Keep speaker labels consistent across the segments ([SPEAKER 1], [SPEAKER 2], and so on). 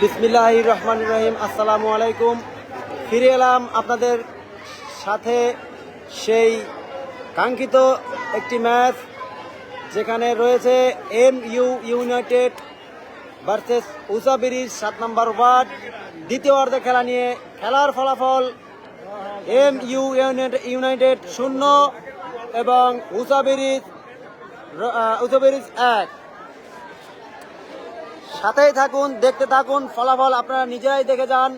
[SPEAKER 1] বিসমিল্লাহির রহমানির রহিম। আসসালামু আলাইকুম। ফিরে এলাম আপনাদের সাথে সেই কাঙ্ক্ষিত একটি ম্যাচ, যেখানে রয়েছে MU ইউনাইটেড ভার্সেস উষা ব্রিজ 7 নম্বর ওয়ার্ড। দ্বিতীয় অর্ধে খেলা নিয়ে খেলার ফলাফল MU ইউনাইটেড 0 এবং উষা ব্রিজ 1। সাথেই থাকুন, দেখতে থাকুন, ফলাফল আপনারা নিজেরাই দেখে যান।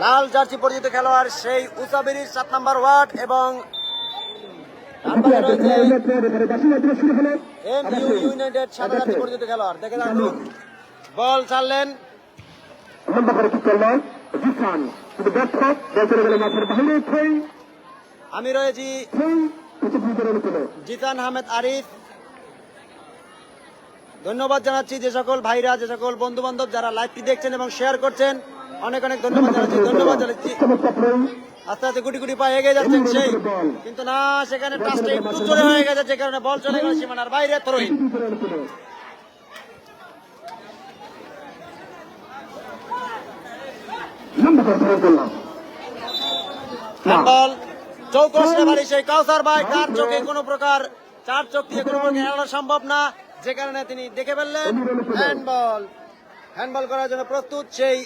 [SPEAKER 1] লাল জার্সি পরিচিত খেলোয়াড় সেই উষা ব্রিজ 7 নম্বর ওয়ার্ড এবং MU ইউনাইটেড সাদা জার্সি পরিচিত খেলোয়াড়। দেখে থাকুন, বল ছাড়লেন, আমি রয়েছি জিসান আহমেদ আরিফ। ধন্যবাদ জানাচ্ছি যে সকল ভাইরা, যে সকল বন্ধু বান্ধব যারা লাইভটি দেখছেন এবং শেয়ার করছেন, অনেক অনেক ধন্যবাদ জানাচ্ছি। আস্তে আস্তে গুটি গুটি পায়ে এগিয়ে যাচ্ছেন সেই, কিন্তু না, সেখানে টাচটা একটু জোরে হয়ে গেছে, যে কারণে বল চলে গেল সীমানার বাইরে। তরুণ বল চৌকস বাড়ি সেই কাউসার ভাই, তার চোখে কোনো প্রকার, চার চোখ দিয়ে কোনো প্রকার এড়ানো সম্ভব না, যে কারণে তিনি দেখে ফেললেন। হ্যান্ডবল করার জন্য প্রস্তুত সেই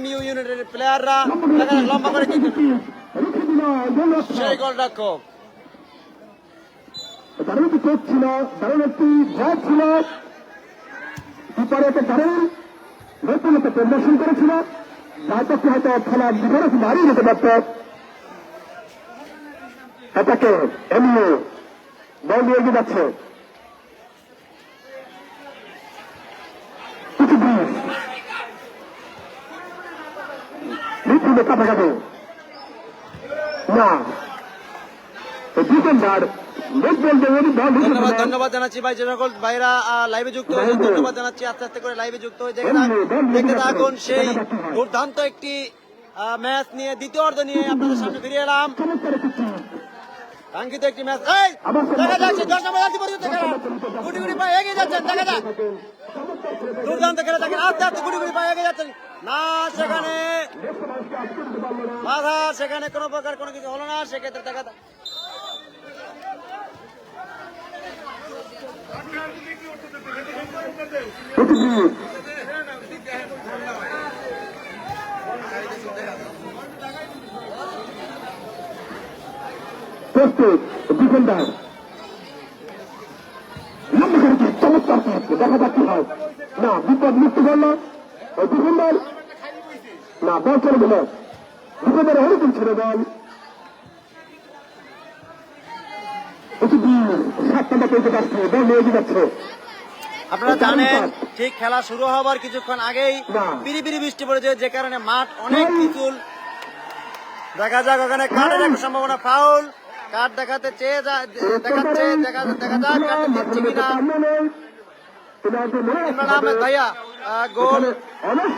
[SPEAKER 1] MU ইউনাইটেড প্লেয়াররা। লম্বা করে সেই গোলরক্ষক,
[SPEAKER 2] প্রদর্শন করেছিল, তার পক্ষে হয়তো খেলার বিপরীত দাঁড়িয়ে যেতে পারত। এটাকে MU বল নিয়ে এগিয়ে যাচ্ছে।
[SPEAKER 1] ধন্যবাদ জানাচ্ছি ভাই, যে সকল ভাইরা লাইভে যুক্ত হয়েছে, ধন্যবাদ জানাচ্ছি। আস্তে আস্তে করে লাইভে যুক্ত হয়ে দেখতে থাকুন সেই দুর্দান্ত একটি ম্যাচ নিয়ে, দ্বিতীয় অর্ধ নিয়ে আপনাদের সামনে ফিরে এলাম। কাঙ্ক্ষিত একটি ম্যাচ, দেখা যাচ্ছে 10 নম্বর জার্সি পরিচিত খেলোয়াড় গুটি গুটি পায়ে এগিয়ে যাচ্ছেন, দেখা যাক দুর্দান্ত খেলে থাকেন। আস্তে আস্তে গুটি গুটি পায়ে এগিয়ে যাচ্ছেন, না সেখানে বাধা, সেখানে কোনো প্রকার কোনো কিছু হলো না। সেক্ষেত্রে দেখা যাক
[SPEAKER 2] প্রস্তুত ডিফেন্ডার, চমৎকার দেখা যাচ্ছে হয় না, বিপদ মুক্ত করলো ওই ডিফেন্ডার, না বল চলে গেল, ডিফেন্ডার হরিজন ছেড়ে বল। 7 নম্বর পেতে যাচ্ছে, বল নিয়ে যাচ্ছে।
[SPEAKER 1] আপনারা জানেন ঠিক খেলা শুরু হবার কিছুক্ষণ আগেই বিড়ি বৃষ্টি পড়েছে, যে কারণে মাঠ অনেক পিছল। দেখা যাক ওখানে কার্ডের একটা সম্ভাবনা, ফাউল কার্ড দেখাতে চেয়ে দেখাচ্ছে, দেখা যাক দিচ্ছে কিনা। ইমরান আহমেদ ভাইয়া গোল, হলুদ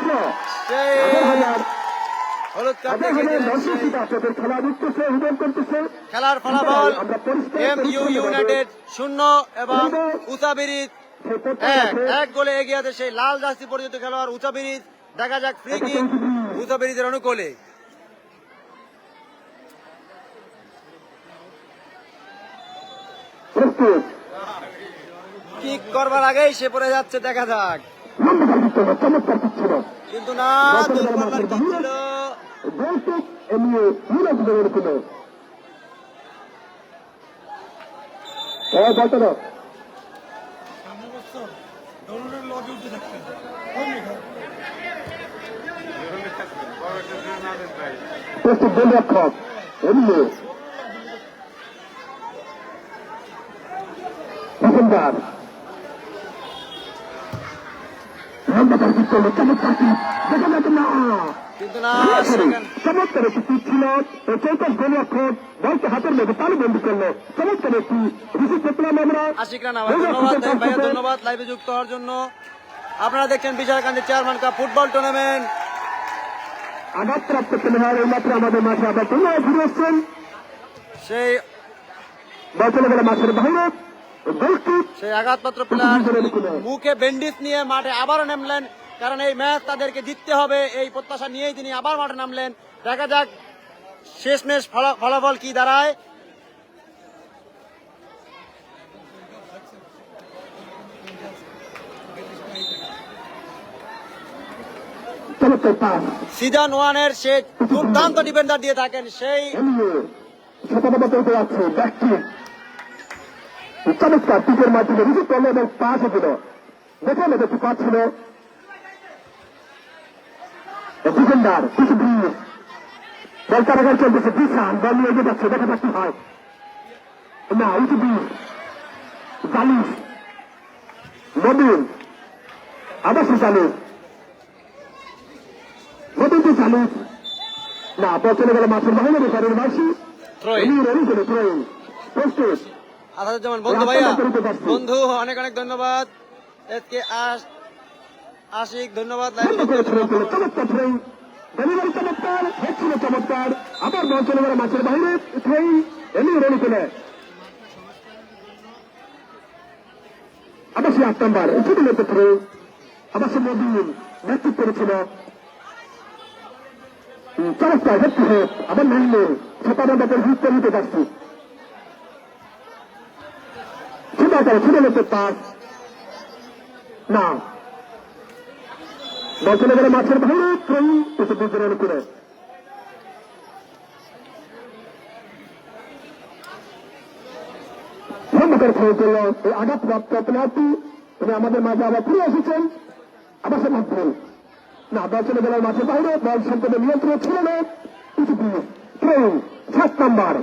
[SPEAKER 1] কার্ড দেখে খেলার ফলাফল MU ইউনাইটেড 0 এবং উষা ব্রিজ 1 গোলে এগিয়ে আছে সেই লাল জার্সি পরিচিত খেলোয়াড় উষা ব্রিজ। দেখা যাক ফ্রি কিক উষা ব্রিজের অনুকূলে। কিক করবার আগেই সে পড়ে যাচ্ছে, দেখা যাক, কিন্তু না, দুর্বলার কি ছিল।
[SPEAKER 2] প্রস্তুত গোলরক্ষক MU ডিফেন্ডার, চমৎকার একটি পিচ ছিল, চৌকাশ গোলরক্ষক বলকে হাতের মধ্যে তালু বন্দী করলো, চমৎকার একটি রিসিভ করলাম আমরা।
[SPEAKER 1] আশিক রানা ভাইয়া, ধন্যবাদ লাইভে যুক্ত হওয়ার জন্য। আপনারা দেখছেন বিশালকান্দি চেয়ারম্যান কাপ ফুটবল টুর্নামেন্ট।
[SPEAKER 2] আঘাতপ্রাপ্ত খেলোয়াড় এই মাত্র আমাদের মাঠে আবার পুনরায় ফিরে এসছেন,
[SPEAKER 1] সেই
[SPEAKER 2] বল চলে গেল মাঠের বাইরে।
[SPEAKER 1] সেই আঘাতপ্রাপ্ত প্লেয়ার মুখে ব্যান্ডেজ নিয়ে মাঠে আবারও নামলেন, কারণ এই ম্যাচ তাদেরকে জিততে হবে এই প্রত্যাশা নিয়েই তিনি আবার মাঠে নামলেন। দেখা যাক শেষমেশ ফলাফল কি দাঁড়ায়। সিজন ওয়ানের সে দুর্দান্ত ডিফেন্ডার দিয়ে থাকেন সেই
[SPEAKER 2] চমৎকার পিচের মাধ্যমে রিসিভ করলো এবং পাস হচ্ছিল, দেখে দেখতে পাচ্ছিল ডিফেন্ডার কিছু ব্রিজ বল কারাগার চলতেছে, বিশাল বল নিয়ে এগিয়ে যাচ্ছে, দেখা যাক কি হয়। না উঁচু ব্রিজ জালিস নবীন আবার সে জালিস নতুন তো জালিস না বল চলে গেল মাঠের বাইরে বেকারের মাসি প্রস্তুত
[SPEAKER 1] আসাদুজ্জামান বন্ধু ভাইয়া বন্ধু অনেক অনেক ধন্যবাদ। এসকে আশিক ধন্যবাদ।
[SPEAKER 2] চমৎকার হচ্ছিল চমৎকার, আবার বল চলে গেল মাঠের বাইরে রেলি পেলে আবার সে 8 নম্বর উঠে দিল থ্রো, আবার সে নবীন নেতৃত্ব করেছিল চমৎকার হচ্ছে আবার নাইলে সেটা হিট নিতে যাচ্ছি ছুটে নিতে পাস না বল চলে গেলে মাঠের বাইরে কিছু বিতরণ করে খেয়ে করল এই আঘাতপ্রাপ্ত প্লেয়ারটি তিনি আমাদের মাঝে আবার ফিরে এসেছেন। আবার সে মাধ্যম না বল চলে গেল মাঠের বাইরে, বল সম্পদে নিয়ন্ত্রণ ছিল না। কিছু বিশ 7 নম্বর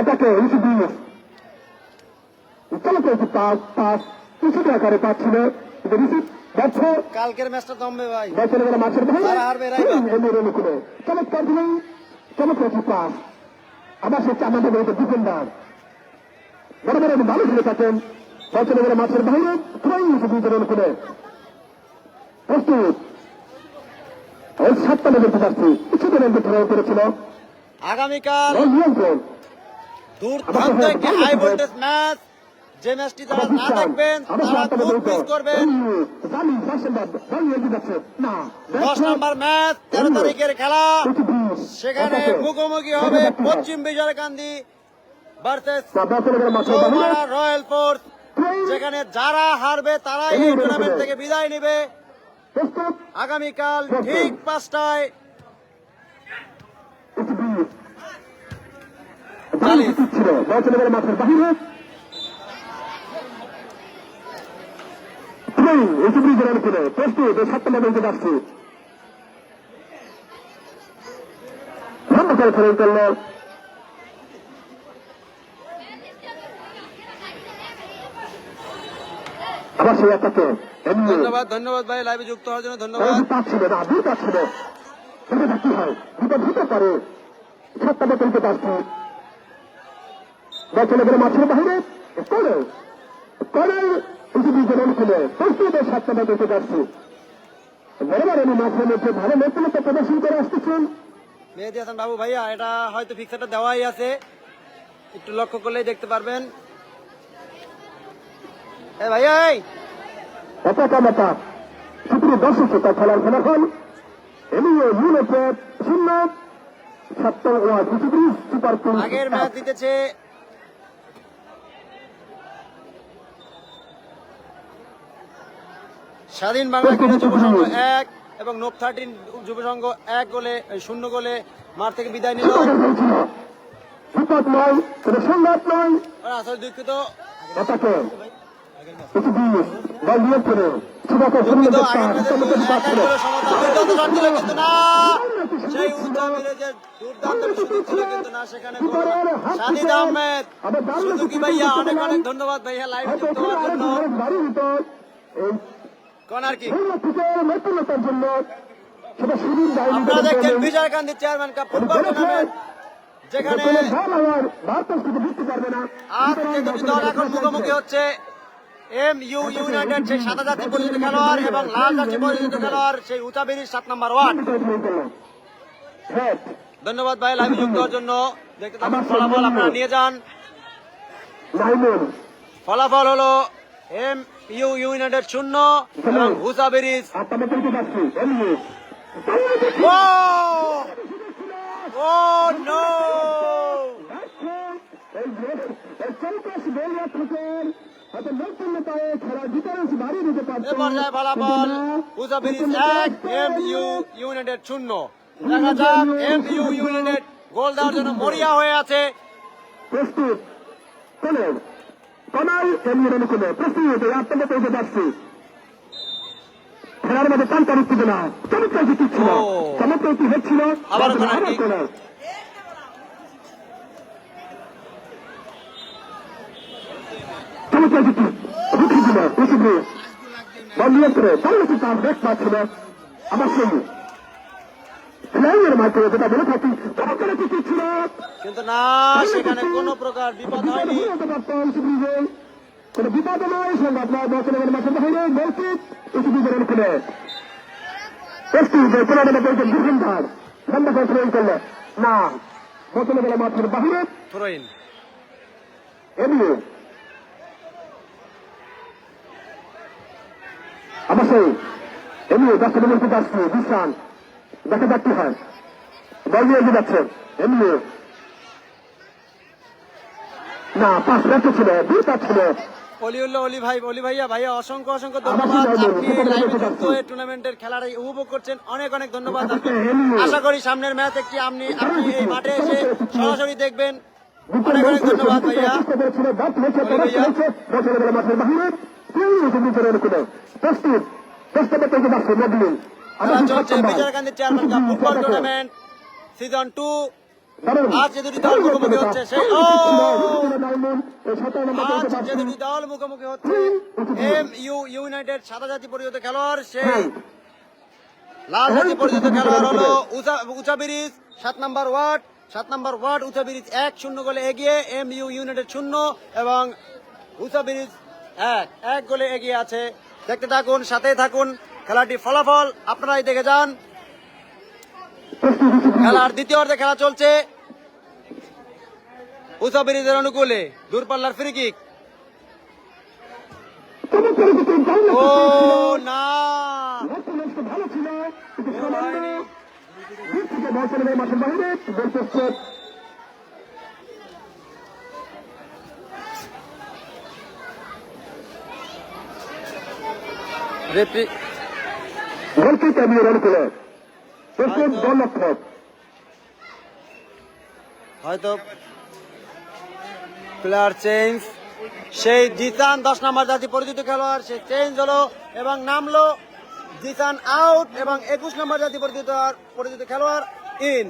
[SPEAKER 2] এটাকে কিছু বিশ চলো করেছে পাস কিছুটা আকারে পাচ্ছিল দেখো
[SPEAKER 1] কালকের ম্যাচটা জমবে ভাই,
[SPEAKER 2] বল চলে গেল মাঠের
[SPEAKER 1] তারা হারবে
[SPEAKER 2] বাইরে চমৎকার দিলেন চমৎকার পাস, আবার সে আমাদের ডিফেন্ডার বড় বড় ভালো খেলে থাকেন। বল চলে গেল মাঠের বাইরে বিতরণ করে প্রস্তুত ওই 7টা দেখতে পাচ্ছি কিছুদিনের বিতরণ করেছিল।
[SPEAKER 1] আগামীকাল
[SPEAKER 2] নিয়ন্ত্রণ
[SPEAKER 1] দুর্দান্ত একটি হাই ভোল্টেজ ম্যাচ, যে ম্যাচটি যারা না দেখবেন তারা খুব মিস করবেন। 10 নম্বর ম্যাচ 13 তারিখের খেলা, সেখানে মুখোমুখি হবে পশ্চিম বিজয়কান্দি ভার্সেস রয়্যাল ফোর্স, যেখানে যারা হারবে তারাই এই টুর্নামেন্ট থেকে বিদায় নেবে। আগামীকাল ঠিক 5টায়
[SPEAKER 2] মাঠের বাহিরে প্রস্তুত 7টা বেজে যাচ্ছে খেলে করল আবার সেই একাকে
[SPEAKER 1] ধন্যবাদ ধন্যবাদ ভাই লাইভে যুক্ত হওয়ার জন্য ধন্যবাদ।
[SPEAKER 2] পাচ্ছিল না দুই পাচ্ছিল কি হয় দুটো পারে 7টা বেতনকে পাচ্ছি চলে গেলে মাঠের বাইরে করে করে কিছু বিতরণ খুলে প্রস্তুত 7টা বেতনকে পাচ্ছি বরাবর আমি মাঠের মধ্যে ভালো নতুনত্ব প্রদর্শন করে আসতেছেন।
[SPEAKER 1] মেহেদী হাসান বাবু ভাইয়া এটা হয়তো ফিক্সারটা দেওয়াই আছে, একটু লক্ষ্য করলেই দেখতে পারবেন। ভাইয়া
[SPEAKER 2] সুপ্রিয় দর্শক শ্রোতা খেলার ফলাফল এমনিও ইউনাইটেড 0 সুপার
[SPEAKER 1] আগের ম্যাচ জিতেছে স্বাধীন বাংলা ক্রীড়া যুব সংঘ 1 এবং নোপ 13 যুব সংঘ 0 গোলে মাঠ থেকে বিদায় নিল। আসলে দুঃখিত সেই দুর্দান্ত সুযোগ ছিল কিন্তু না, সেখানে সাজিদ আহমেদ সুজুকি ভাইয়া অনেক অনেক ধন্যবাদ ভাইয়া লাইভে যুক্ত হওয়ার জন্য। কর্নার কিক আপনারা দেখছেন বিজয়কান্দি চেয়ারম্যান কাপ ফুটবল টুর্নামেন্ট, যেখানে আজ যে দুটি দল এখন মুখোমুখি হচ্ছে MU ইউনাইটেড সেই সাদা জার্সি পরিচিত খেলোয়াড় এবং লাল জার্সি পরিচিত খেলোয়াড় সেই উচাবেরির 7 নম্বর ওয়ার্ড। ধন্যবাদ ভাই লাইভে যুক্ত হওয়ার জন্য। দেখতে থাকুন ফলাফল আপনারা নিয়ে যান। ফলাফল হলো এম ইউ ইউনাইটেড 0 এবং হুসা ব্রিজ
[SPEAKER 2] আপনাদের তৈরিতে যাচ্ছি এমনি
[SPEAKER 1] ও নো এ পর্যায়ে ফলাফল হুসা ব্রিজ 1 এম ইউ ইউনাইটেড 0। দেখা যাক এম ইউ ইউনাইটেড গোল দেওয়ার জন্য মরিয়া হয়ে আছে।
[SPEAKER 2] প্রস্তুত কোনের কনাই এমনি অনুকূলে প্রস্তুত আপনাদের তৈরিতে যাচ্ছি খেলার মধ্যে টানটান উত্তেজনা চমৎকার জিতি ছিল চমৎকার কি হচ্ছিল
[SPEAKER 1] আবারও কোনার কিক।
[SPEAKER 2] চমৎকার জিতি রুখি ছিল উচিত বল নিয়ন্ত্রণে পরবর্তী তার বেশ পাচ্ছিল আমার সঙ্গে লাইনের মাধ্যমে যেটা বলে থাকি চমৎকার জিতি ছিল
[SPEAKER 1] কিন্তু না, সেখানে কোনো প্রকার বিপদ হয়নি।
[SPEAKER 2] কোন বিপদ নয় সংবাদ নয় বছরের মাঠের বাহিরে মৌখিক উচিত খুলে প্রস্তুত কোনো দুঘন্টার বন্ধ করে প্রয়োগ করলে না বছরের মাঠের বাহিরে
[SPEAKER 1] থ্রোইন
[SPEAKER 2] এমনি অবশ্যই এমনি 10 মিনিট আসছে বিশ্রাম দেখা যাক কি হয় বল নিয়ে এগিয়ে যাচ্ছেন এমনি না 5 ম্যাচ ছিল 2 ম্যাচ ছিল
[SPEAKER 1] অলি ভাইয়া অসংখ্য ধন্যবাদ। আপনি লাইভে যুক্ত হয়ে টুর্নামেন্টের খেলাটা উপভোগ করছেন, অনেক ধন্যবাদ। আশা করি সামনের ম্যাচ আপনি এই মাঠে এসে সরাসরি দেখবেন। অনেক ধন্যবাদ ভাইয়া।
[SPEAKER 2] প্রস্তুত প্রস্তুত যাচ্ছে মডেলিং
[SPEAKER 1] খেলা চলছে Bijoykandi chairman cup football tournament season 2। আজ যে দুটি দল মুখোমুখি হচ্ছে এম ইউ ইউনাইটেড সাদা জাতি পরিচিত খেলোয়াড়, সেই লাল জাতি পরিচিত খেলোয়াড় হলো উচা ব্রিজ 7 নম্বর ওয়ার্ড উচা ব্রিজ 1-0 গোলে এগিয়ে এম ইউ ইউনাইটেড 0 এবং উচা ব্রিজ 1 গোলে এগিয়ে আছে। দেখতে থাকুন, সাথে থাকুন। খেলাটি ফলাফল আপনারাই দেখে যান। খেলার দ্বিতীয় অর্ধে খেলা চলছে উচা ব্রিজের অনুকূলে দূরপাল্লার ফ্রি কিক। ও না,
[SPEAKER 2] ভালো ছিল মাঠের বাহিরে গোলকিক এমনি অনুকূলে প্রস্তুত গোলরক্ষক
[SPEAKER 1] হয়তো প্লেয়ার চেঞ্জ। সেই জিসান 10 নম্বর জাতি পরিচিত খেলোয়াড়, সে চেঞ্জ হলো এবং নামলো জিসান আউট এবং 21 নম্বর জাতি পরিচিত খেলোয়াড় ইন।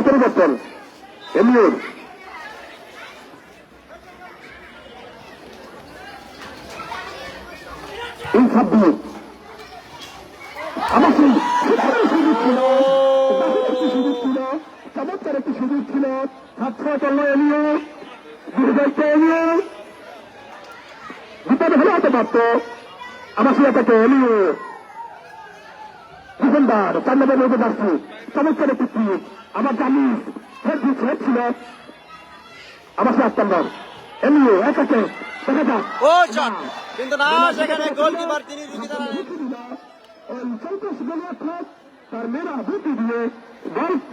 [SPEAKER 2] পরিবর্তন এমনির চমৎকার একটি সুযোগ ছিল বিপদ হলে হতে পারত আমার সেটাকে এলিও ডিফেন্ডার 4 নম্বর মধ্যে যাচ্ছি চমৎকার একটি ক্লিপ আমার জানি ছিল আমার সে 8 নম্বর এলিও একাকে দেখা যাক
[SPEAKER 1] ও শট, কিন্তু না, সেখানে গোলকিপার তিনি রুখে দাঁড়ালেন।
[SPEAKER 2] তার মেয়েরা বুদ্ধি দিয়ে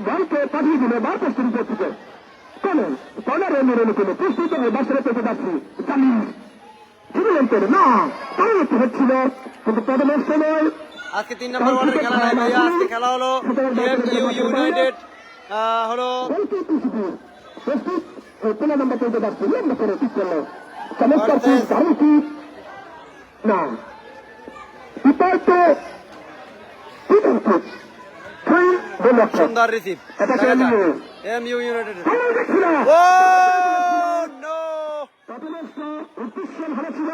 [SPEAKER 2] বলকে পাঠিয়ে দিলে বার প্রস্তুতি করছে কর্নারে মেরে নিতে প্রস্তুত হয়ে বাসরে পেতে যাচ্ছি জানি না তাই একটু হচ্ছিল কিন্তু পদনষ্ট নয়।
[SPEAKER 1] আজকে 3 নম্বর ওয়ার্ডের খেলা নাই ভাইয়া, আজকে খেলা হলো এম ইউ ইউনাইটেড হলো
[SPEAKER 2] প্রস্তুত 15 নম্বর পেতে যাচ্ছি লম্বা করে ঠিক করলো চমৎকার কি না উপায় তো
[SPEAKER 1] সুন্দর রিসিভ এম ইউ ইউনাইটেড। ও নো,
[SPEAKER 2] ভালো ছিল ভালো ছিল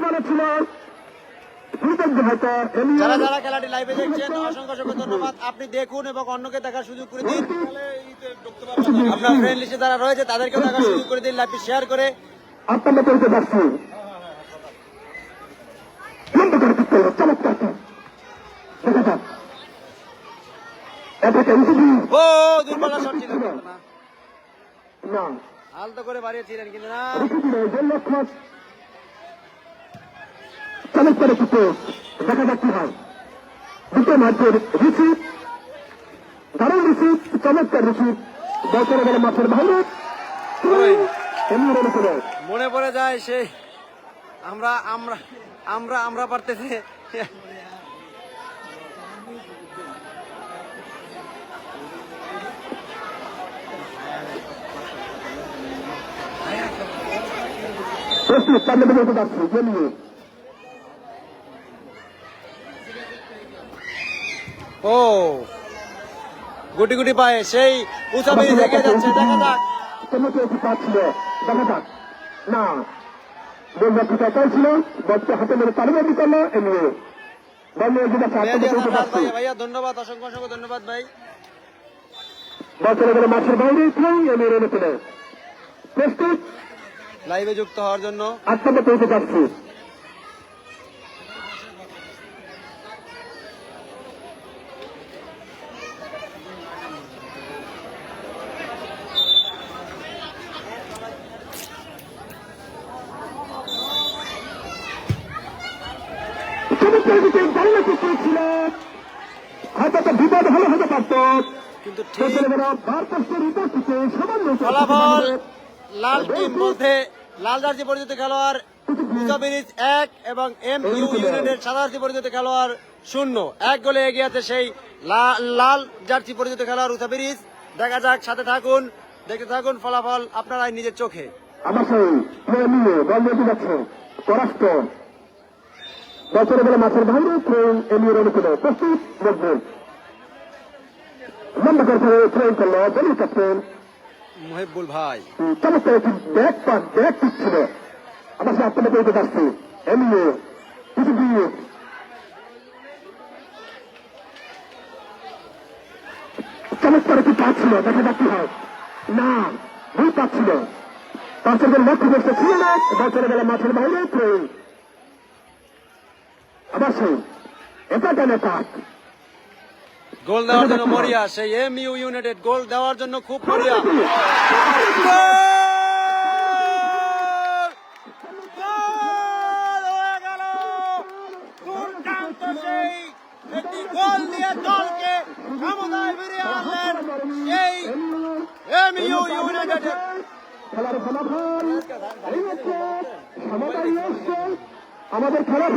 [SPEAKER 2] ভালো ছিল
[SPEAKER 1] যারা যারা খেলাটি লাইভে দেখছেন অসংখ্য ধন্যবাদ। আপনি দেখুন এবং অন্যকে দেখার সুযোগ করে দিন। আপনার ফ্রেন্ড লিস্টে যারা রয়েছে তাদেরকেও দেখার সুযোগ করে দিন, লাইভটি শেয়ার করে।
[SPEAKER 2] আপনারা করতে যাচ্ছি চমৎকার দেখা যাক এটাকে ইসিবি
[SPEAKER 1] ও দুর্বল শট ছিল কিন্তু না,
[SPEAKER 2] না
[SPEAKER 1] আলতো করে বাড়িয়েছিলেন কিন্তু না।
[SPEAKER 2] গোলরক্ষক চমৎকার কিছু দেখা যাক কি হয়। দুটো মাঠের রিসিভ, দারুণ রিসিভ, চমৎকার রিসিভ, বল চলে গেল মাঠের বাইরে।
[SPEAKER 1] ওই
[SPEAKER 2] এমনি রান করে
[SPEAKER 1] মনে পড়ে যায় সেই আমরা আমরা আমরা আমরা পারতেছি।
[SPEAKER 2] প্রস্তুত সামনে বেরোতে পারছি জমিয়ে
[SPEAKER 1] ও গুটি গুটি পায়ে সেই উসাবি থেকে যাচ্ছে, দেখা যাক।
[SPEAKER 2] তোমাকে একটু পাচ্ছিল, দেখা যাক না গোলরক্ষক একাই ছিল, বলকে হাতে মেরে তালিবাদি করলো এমনি বল নিয়ে যেটা
[SPEAKER 1] মেহেদী হাসান রাজ ভাইয়া, ভাইয়া ধন্যবাদ, অসংখ্য অসংখ্য ধন্যবাদ ভাই।
[SPEAKER 2] বল চলে গেল মাঠের বাইরে, এমনি রেনে চলে প্রস্তুত
[SPEAKER 1] লাইভে যুক্ত হওয়ার জন্য।
[SPEAKER 2] আত্মকে পৌঁছে যাচ্ছি। ছিল হয়তো একটা বিপদ হলে হতে পারত,
[SPEAKER 1] কিন্তু ঠিক
[SPEAKER 2] ভারপ্রাপ্তের উপর থেকে সামান্য
[SPEAKER 1] ফলাফল লাল টিম বলতে লাল জার্সি পরিচিত খেলোয়াড় মুসাবিরিজ 1 এবং এম ইউ ইউনাইটেড সাদা জার্সি পরিচিত খেলোয়াড় 0, 1 গোলে এগিয়ে আছে সেই লাল জার্সি পরিচিত খেলোয়াড় মুসাবিরিজ। দেখা যাক, সাথে থাকুন, দেখতে থাকুন ফলাফল আপনারাই নিজের চোখে।
[SPEAKER 2] আমার সেই নিয়ে বল নিয়ে যাচ্ছে পরাস্ত বছরে গেলে মাছের বাইরে ট্রেন এমনি রেনে ছিল প্রস্তুত মজবুত লম্বা করে ট্রেন করলো দলীয় ক্যাপ্টেন
[SPEAKER 1] মুহিবুল ভাই।
[SPEAKER 2] চমৎকার একটি ব্যাগ ছিল আমার সে আত্মনে পেতে যাচ্ছে এমনি কিছু দিয়ে চমৎকার একটি কাজ ছিল, দেখা যাচ্ছে হয় না ভুল পাচ্ছিল, তার সঙ্গে লক্ষ্য করতে ছিল না, বছরে গেলে মাছের বাইরে ট্রেন আবার সেই এটা কেন কাজ
[SPEAKER 1] গোল দেওয়ার জন্য মরিয়া সেই এম ইউ ইউনাইটেড, গোল দেওয়ার জন্য খুব মরিয়া। একটি গোল দিয়ে দলকে ক্ষমতায় ফিরিয়ে আনলেন এই এম ইউ ইউনাইটেড।
[SPEAKER 2] খেলার ফলাফল এই হচ্ছে সমতায় এসছে আমাদের খেলার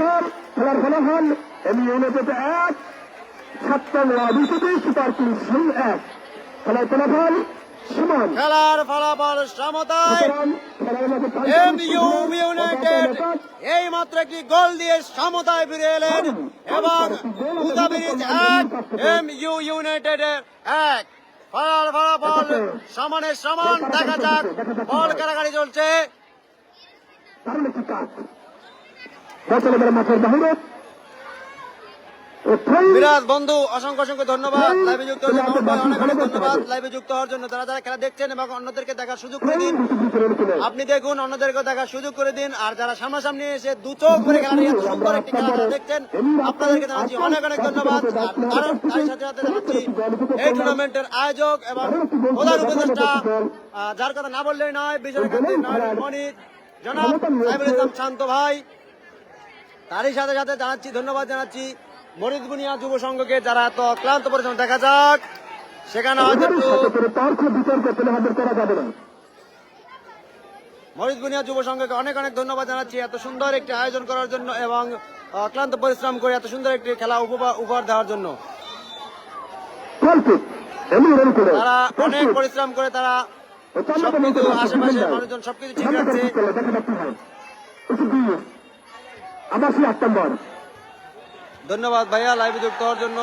[SPEAKER 2] ফলাফল এমনি ইউনাইটেড 1 ছাত্ররা 20 সুপার কিংস 1। খেলার ফলাফল সমান,
[SPEAKER 1] খেলার ফলাফল সমতায় এম ইউ ইউনাইটেড এই মাত্র একটি গোল দিয়ে সমতায় ফিরে এলেন এবং মুসাবিরিজ 1 এম ইউ ইউনাইটেড 1। ফলাফল সমানে সমান। দেখা যাক, বল কারাগারি চলছে।
[SPEAKER 2] দারুণ একটি কাজ বছরে গেলে মাঠের বাহিরে
[SPEAKER 1] বিরাজ বন্ধু অসংখ্য অসংখ্য ধন্যবাদ লাইভে যুক্ত হওয়ার জন্য, অনেক অনেক ধন্যবাদ লাইভে যুক্ত হওয়ার জন্য। যারা যারা খেলা দেখছেন এবং অন্যদেরকে দেখার সুযোগ করে দিন, আপনি দেখুন, অন্যদেরকে দেখার সুযোগ করে দিন। আর যারা সামনাসামনি এসে দু চোখ করে খেলা নিয়ে সুন্দর একটি খেলা দেখছেন, আপনাদেরকে জানাচ্ছি অনেক অনেক ধন্যবাদ। আর তার সাথে সাথে জানাচ্ছি এই টুর্নামেন্টের আয়োজক এবং প্রধান উপদেষ্টা, যার কথা না বললেই নয়, বিজয়কান্তি মনির জনাব সাইবুল ইসলাম শান্ত ভাই। তারই সাথে সাথে জানাচ্ছি ধন্যবাদ জানাচ্ছি মরিচ বুনিয়া যুব সংঘকে, যারা এত ক্লান্ত পরিশ্রম। দেখা যাক সেখানে হয়তো মরিচ বুনিয়া যুব সংঘকে অনেক অনেক ধন্যবাদ জানাচ্ছি এত সুন্দর একটি আয়োজন করার জন্য এবং ক্লান্ত পরিশ্রম করে এত সুন্দর একটি খেলা উপহার দেওয়ার জন্য। তারা অনেক পরিশ্রম করে, তারা সবকিছু আশেপাশে মানুষজন সবকিছু ঠিক আছে। ধন্যবাদ ভাইয়া লাইভে যুক্ত হওয়ার জন্য।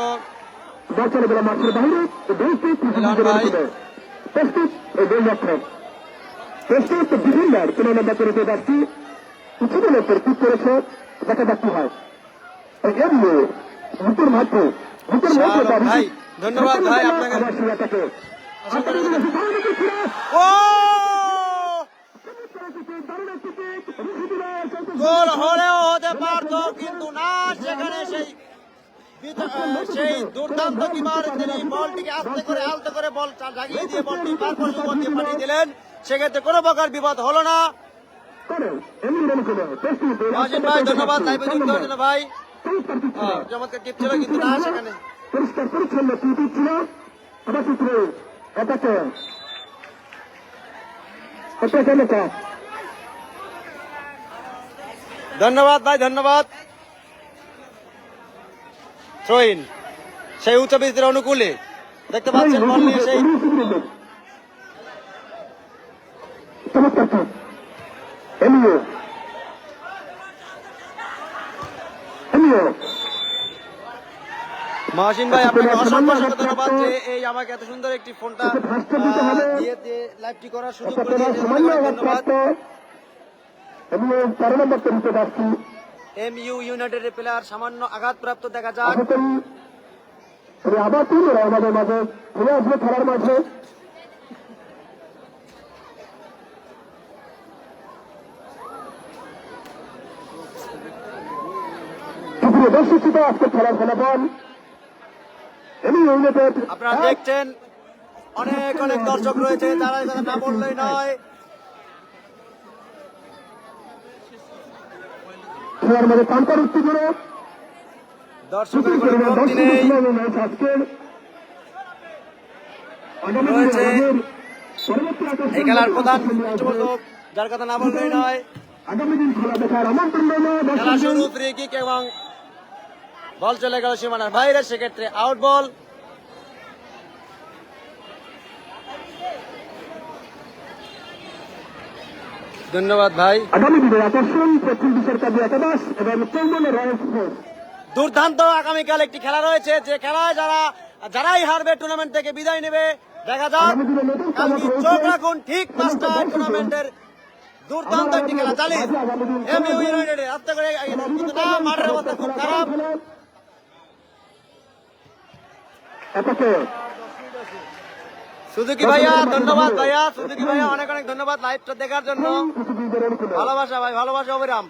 [SPEAKER 1] ভাই ধন্যবাদ ভাই আপনাকে। গোল হলেও হতে পারত, কিন্তু না, সেখানে সেই সেই দুর্দান্ত কিমার তিনি বলটিকে আলতো করে বল জাগিয়ে দিয়ে বলটি পার করে উপর দিয়ে পাঠিয়ে দিলেন। সেক্ষেত্রে কোনো প্রকার বিপদ হলো না। মহসিন ভাই ধন্যবাদ লাইভে যুক্ত হওয়ার জন্য ভাই। চমৎকার টিপ ছিল কিন্তু না সেখানে
[SPEAKER 2] পরিষ্কার পরিচ্ছন্ন টিপ ছিল। আবার সূত্রে এটাকে
[SPEAKER 1] ধন্যবাদ ভাই ধন্যবাদ। থ্রোইন সেই উচ্চ বিস্তৃতির অনুকূলে দেখতে পাচ্ছেন বল নিয়ে সেই
[SPEAKER 2] চমৎকার এমিও
[SPEAKER 1] মহসিন ভাই আপনাকে অসংখ্য ধন্যবাদ যে এই আমাকে এত সুন্দর একটি ফোনটা দিয়ে লাইভটি করার সুযোগ করে দিয়েছেন। ধন্যবাদ। এমইউ ইউনাইটেড প্লেয়ার সামান্য আঘাতপ্রাপ্ত দেখা যাক।
[SPEAKER 2] আবার আমাদের মাঝে ফিরে আসবে খেলার মাঝে। দর্শক আজকে খেলার ফলাফল
[SPEAKER 1] আপনারা দেখছেন অনেক অনেক দর্শক রয়েছে, তারা কথা না বললেই নয়।
[SPEAKER 2] খেলার মাঝে কান্তার উত্তেজনা
[SPEAKER 1] দর্শকের কোনো কমতি নেই। রয়েছে এই খেলার প্রধান পৃষ্ঠপোষক, যার কথা না বললেই নয়।
[SPEAKER 2] আগামী দিন খেলা দেখার আমন্ত্রণ রইল।
[SPEAKER 1] খেলা শুরু, ফ্রি কিক এবং বল চলে গেল সীমানার বাইরে, সেক্ষেত্রে আউট বল। ধন্যবাদ ভাই।
[SPEAKER 2] আগামী দিনের আকর্ষণ পশ্চিম বিশ্বের কাজে একাদশ এবং চৌবনে রয়্যাল স্পোর্টস।
[SPEAKER 1] দুর্দান্ত আগামীকাল একটি খেলা রয়েছে, যে খেলায় যারাই হারবে টুর্নামেন্ট থেকে বিদায় নেবে। দেখা যাক, কালকে চোখ রাখুন ঠিক 5টায় টুর্নামেন্টের দুর্দান্ত একটি খেলা চালিয়ে এমইউ ইউনাইটেডের আস্তে করে কিন্তু না, মাঠের অবস্থা খুব খারাপ। সুজুকি ভাইয়া ধন্যবাদ, ভাইয়া সুজুকি ভাইয়া অনেক অনেক ধন্যবাদ লাইভটা দেখার জন্য। ভালোবাসা ভাই, ভালোবাসা অবিরাম।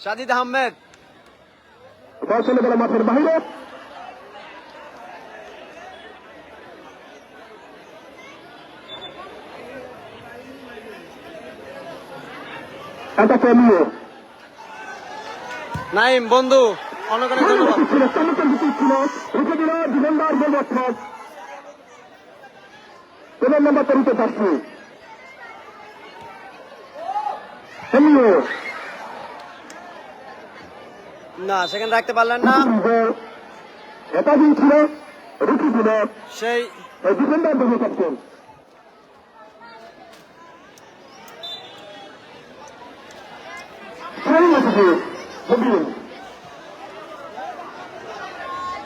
[SPEAKER 1] সাজিদ আহমেদ
[SPEAKER 2] চলে গেল মাঠের বাইরে।
[SPEAKER 1] নাইম বন্ধু অনেক অনেক ধন্যবাদ। না সেখানে রাখতে পারলেন না,
[SPEAKER 2] একাধিক ছিল রুটি ছিল
[SPEAKER 1] সেই
[SPEAKER 2] ডিফেন্ডার দেখে থাকতেন।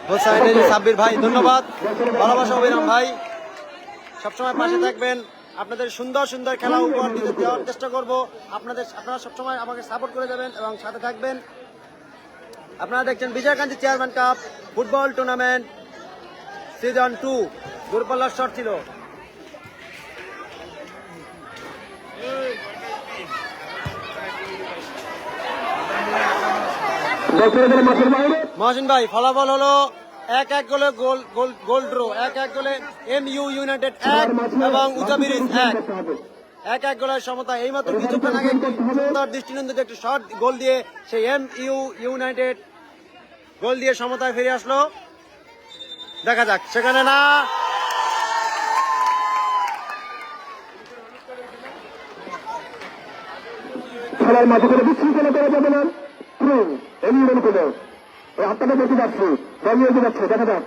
[SPEAKER 1] হোসাইন সাব্বির ভাই ধন্যবাদ, ভালোবাসা অবিরাম ভাই। সবসময় পাশে থাকবেন, আপনাদের সুন্দর সুন্দর খেলা উপহার দেওয়ার চেষ্টা করব। আপনারা সবসময় আমাকে সাপোর্ট করে যাবেন এবং সাথে থাকবেন। আপনারা দেখছেন Bijoykanti chairman cup football tournament season 2। দূরপাল্লার শট ছিল। মহসিন ভাই ফলাফল হলো 1-1 গোলে গোল ড্র, 1-1 গোলে এমইউ ইউনাইটেড 1 এবং উজাবিরিজ 1-1 গোলের সমতা। এইমাত্র কিছুক্ষণ আগে সুন্দর দৃষ্টিনন্দিত একটি শট গোল দিয়ে সেই এমইউ ইউনাইটেড গোল দিয়ে সমতায় ফিরে আসলো। দেখা যাক, সেখানে না,
[SPEAKER 2] খেলার মাঝে করে বিশৃঙ্খলা করা যাবে না। আপনাকে দেখে যাচ্ছে, দাঁড়িয়ে যাচ্ছে, দেখা যাক।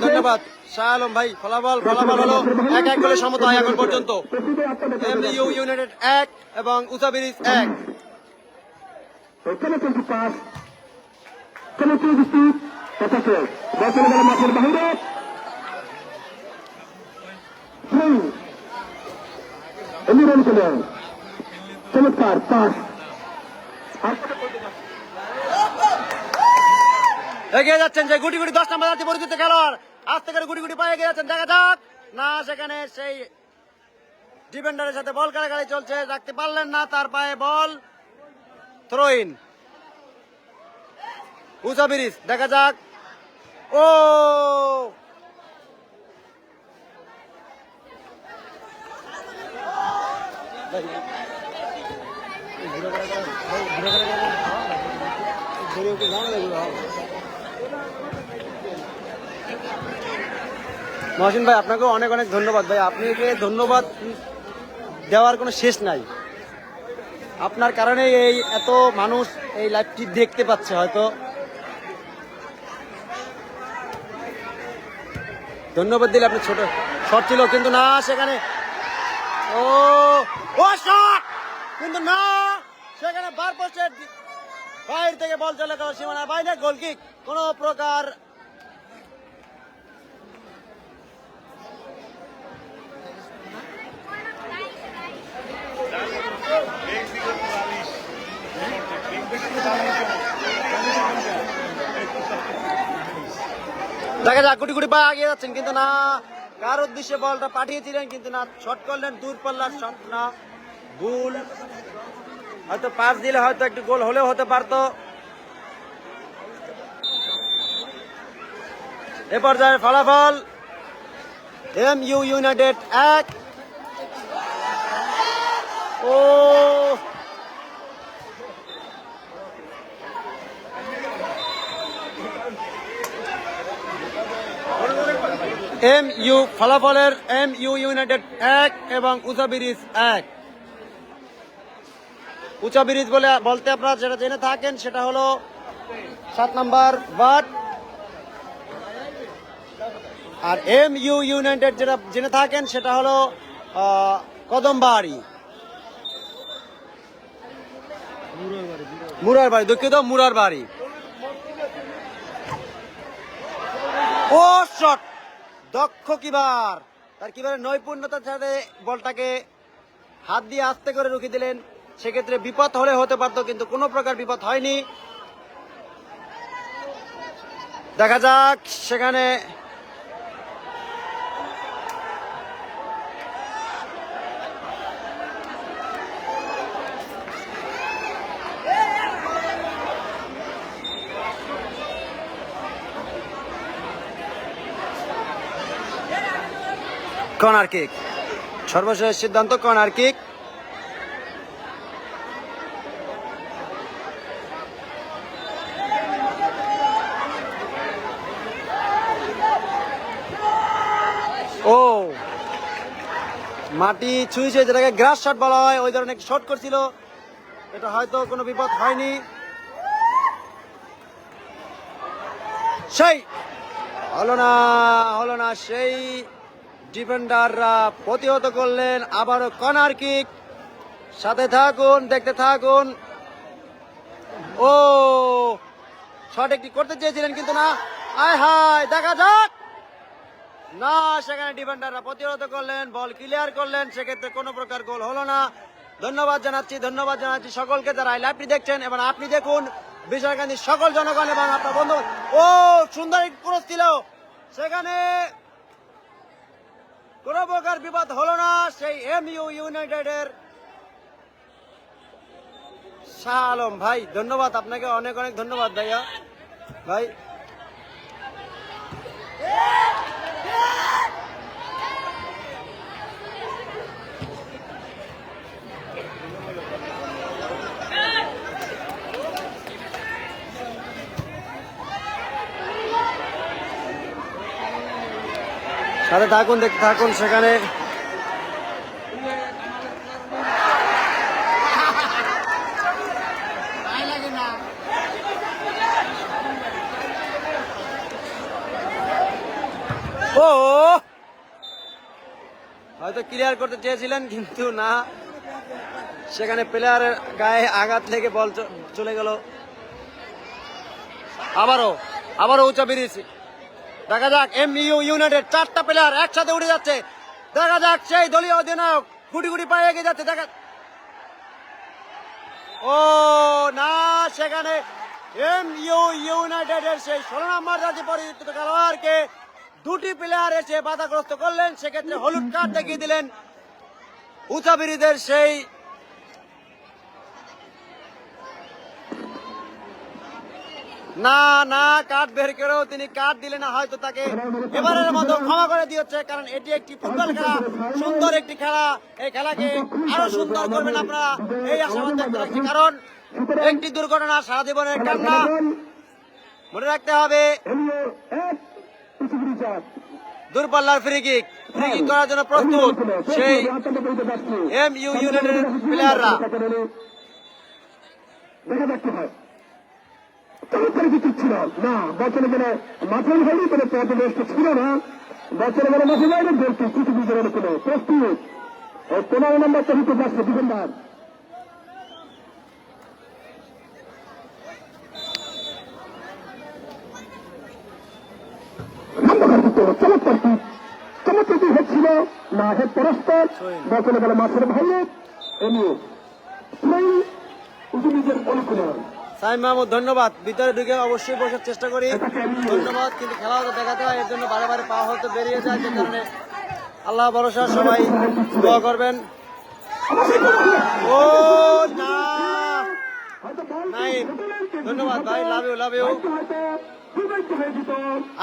[SPEAKER 1] ধন্যবাদ শাহ আলম ভাই। ফলাফল হলো 1-1 গোলে সমতায় এখন পর্যন্ত। এমইউ ইউনাইটেড 1 এবং উজাবিরিজ 1।
[SPEAKER 2] পাস মাঠের বাহিরে চমৎকার পাস।
[SPEAKER 1] এগিয়ে যাচ্ছেন যে গুটি গুটি 10 নম্বর জাতীয় পরিচিত খেলোয়াড়, আজ থেকে গুটি গুটি পায়ে এগিয়ে যাচ্ছেন। দেখা যাক, না সেখানে সেই ডিফেন্ডারের সাথে বল কাড়াকাড়ি চলছে, রাখতে পারলেন না, তার পায়ে বল, থ্রো ইন। উসা বিরিস, দেখা যাক। ও মহসিন ভাই, আপনাকে অনেক অনেক ধন্যবাদ ভাই। আপনাকে ধন্যবাদ দেওয়ার কোনো শেষ নাই। আপনার কারণে এই এত মানুষ এই লাইভটি দেখতে পাচ্ছে। হয়তো ধন্যবাদ দিলে আপনি ছোট শট ছিল, কিন্তু না সেখানে ও ও শট, কিন্তু না সেখানে বার পোস্টের বাইরে থেকে বল চলে গেল সীমানার বাইরে, গোল কিক। কোন প্রকার দেখা যাক, গুটি গুটি পা এগিয়ে যাচ্ছেন, কিন্তু না, কার উদ্দেশ্যে বলটা পাঠিয়েছিলেন, কিন্তু না, শট করলেন, দূর পাল্লার শট, না, ভুল। হয়তো পাস দিলে হয়তো একটু গোল হলেও হতে পারতো। এ পর্যায়ে ফলাফল MU ইউনাইটেড 1 ও MU ফলাফলের MU ইউনাইটেড 1 এবং উচা ব্রিজ 1। উচা ব্রিজ বলতে আপনারা যেটা জেনে থাকেন সেটা হলো 7 নম্বর ওয়ার্ড, আর MU ইউনাইটেড যেটা জেনে থাকেন সেটা হলো কদমবাড়ি, মুরার বাড়ি, দুঃখিত, মুরার বাড়ি। ও শট, দক্ষ কিবার, তার কিবারের নৈপুণ্যতার সাথে বলটাকে হাত দিয়ে আস্তে করে রুখে দিলেন। সেক্ষেত্রে বিপদ হলে হতে পারতো, কিন্তু কোনো প্রকার বিপদ হয়নি। দেখা যাক সেখানে কর্নার কিক, সর্বশেষ সিদ্ধান্ত কর্নার কিক। ও মাটি ছুঁয়েছে, যেটাকে গ্রাস শট বলা হয়, ওই ধরনের শট করছিল, এটা হয়তো কোনো বিপদ হয়নি। সেই হলো না, সেই ডিফেন্ডাররা প্রতিহত করলেন। আবারও কর্নার কিক, সাথে থাকুন, দেখতে থাকুন। ও শট একটি করতে চেয়েছিলেন, কিন্তু না, আয় হায়, দেখা যাক, না, সেখানে ডিফেন্ডাররা প্রতিহত করলেন, বল ক্লিয়ার করলেন, সেক্ষেত্রে কোনো প্রকার গোল হলো না। ধন্যবাদ জানাচ্ছি সকলকে যারা এই লাইভটি দেখছেন, এবং আপনি দেখুন বিশালকান্দির সকল জনগণ এবং আপনার বন্ধু। ও সুন্দর ক্রস ছিল, সেখানে কোনো প্রকার বিপদ হলো না। সেই MU ইউনাইটেডের শাহ আলম ভাই, ধন্যবাদ আপনাকে, অনেক অনেক ধন্যবাদ ভাইয়া ভাই। সাথে থাকুন, দেখতে থাকুন সেখানে। ও হয়তো ক্লিয়ার করতে চেয়েছিলেন, কিন্তু না, সেখানে প্লেয়ারের গায়ে আঘাত লেগে বল চলে গেল। আবারও উঁচা বেরিয়েছে। দেখা যাক MU ইউনাইটেড 4টা প্লেয়ার একসাথে উঠে যাচ্ছে। দেখা যাক সেই দলীয় অধিনায়ক গুটি গুটি পায়ে এগিয়ে যাচ্ছে। দেখা, ও না, সেখানে MU ইউনাইটেডের সেই 16 নম্বর রাজ্যে পরিচিত খেলোয়াড়কে দুটি প্লেয়ার এসে বাধাগ্রস্ত করলেন, সেক্ষেত্রে হলুদ কার্ড দেখিয়ে দিলেন। উচাবিরিদের সেই না না কার্ড বের করেও তিনি কার্ড দিলে না হয়তো তাকে এবারের মতো ক্ষমা করে দিয়েছে, কারণ এটি একটি ফুটবল খেলা, সুন্দর একটি খেলা। এই খেলাকে আরো সুন্দর করবেন আপনারা, এই আশাবাদ ব্যক্ত রাখছি, কারণ একটি দুর্ঘটনা সারা জীবনের কান্না। মনে রাখতে হবে দূরপাল্লার ফ্রি কিক করার জন্য প্রস্তুত সেই MU ইউনাইটেড প্লেয়াররা।
[SPEAKER 2] দেখা দেখতে হয় চমৎকার কিছু ছিল না, বছরে গেলে মাথায় হয়নি, কোনো পদবেষ্ট ছিল না, বছরে গেলে মাঠে বাইরে বলতে কিছু বিজয়ের কোনো প্রস্তুত 15 নম্বর তহিতে যাচ্ছে ডিফেন্ডার। চমৎকার কি চমৎকার কি হচ্ছিল না, হেড পরস্পর বছরে গেলে মাছের ভাইয়ে এমনি নিজের অনুকূলন।
[SPEAKER 1] সাইম মাহমুদ ধন্যবাদ, ভিতরে ঢুকে অবশ্যই বসার চেষ্টা করি, ধন্যবাদ। কিন্তু খেলা হতে দেখাতে হয়, এর জন্য বারে বারে পা হতে বেরিয়ে যায়, যে কারণে আল্লাহ ভরসা, সবাই দোয়া করবেন। ও না নাইম, ধন্যবাদ ভাই, লাভ ইউ লাভ ইউ।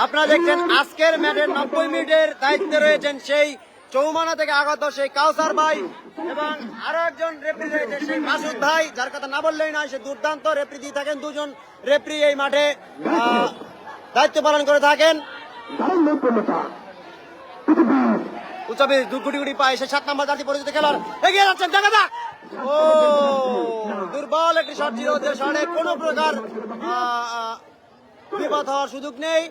[SPEAKER 1] আপনারা দেখছেন আজকের ম্যাচের 90 মিনিটের দায়িত্বে রয়েছেন সেই চৌমানা থেকে আগত সেই কাউসার ভাই, এবং আরো একজন রেফারি রয়েছে সেই মাসুদ ভাই, যার কথা না বললেই নয়, সে দুর্দান্ত রেফারি দিয়ে থাকেন। দুজন রেফারি এই মাঠে দায়িত্ব পালন করে থাকেন। উচ্চাবি গুটি গুটি পায়, সে 7 নম্বর জাতি পরিচিত খেলার এগিয়ে যাচ্ছেন, দেখা যাক। ও দুর্বল একটি শট ছিল, যে শটে কোনো প্রকার বিপদ হওয়ার সুযোগ নেই।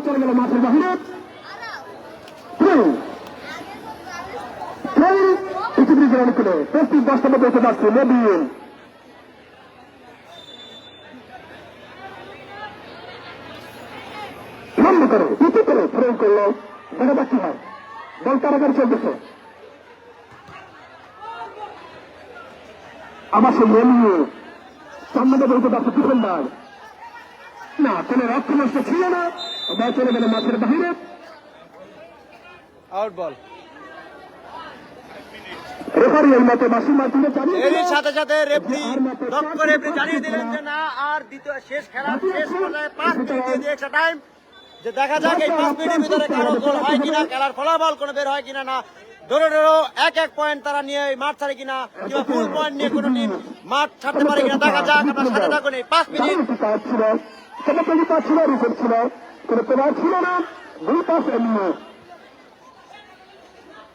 [SPEAKER 2] চলে গেল মাঠের বাহিরে, পৃথিবীর অনুকূলে প্রস্তুত 10 নম্বর হতে পারছে নবীন। বন্ধ করে ইতি করে ফ্রেম করলো, দেখা যাক কি হয়। বল কারাগারি চলতেছে, আবার সে এমনি সামনে বলতে পারছে ডিফেন্ডার না, কোনো রক্ত নষ্ট ছিল না, বল চলে গেল মাঠের বাহিরে,
[SPEAKER 1] আউট বল।
[SPEAKER 2] রেফারি এই মতে বাসি মার্টিনে জানিয়ে
[SPEAKER 1] এর সাথে সাথে রেফারি দক্ষ রেফারি জানিয়ে দিলেন যে না, আর দ্বিতীয় শেষ খেলার শেষ পর্যায়ে 5 মিনিট দিয়ে দিয়ে একটা টাইম, যে দেখা যাক এই 5 মিনিটের ভিতরে কারো গোল হয় কিনা, খেলার ফলাফল কোনো বের হয় কিনা, না ধরো 1-1 পয়েন্ট তারা নিয়ে মাঠ ছাড়ে কিনা, কিংবা ফুল পয়েন্ট নিয়ে কোনো টিম মাঠ ছাড়তে পারে কিনা, দেখা যাক। আপনার সাথে থাকুন, এই 5 মিনিট
[SPEAKER 2] ছিল চমৎকারী পাস ছিল, রিপোর্ট ছিল, কোনো প্রভাব ছিল না, দুই পাস এমনি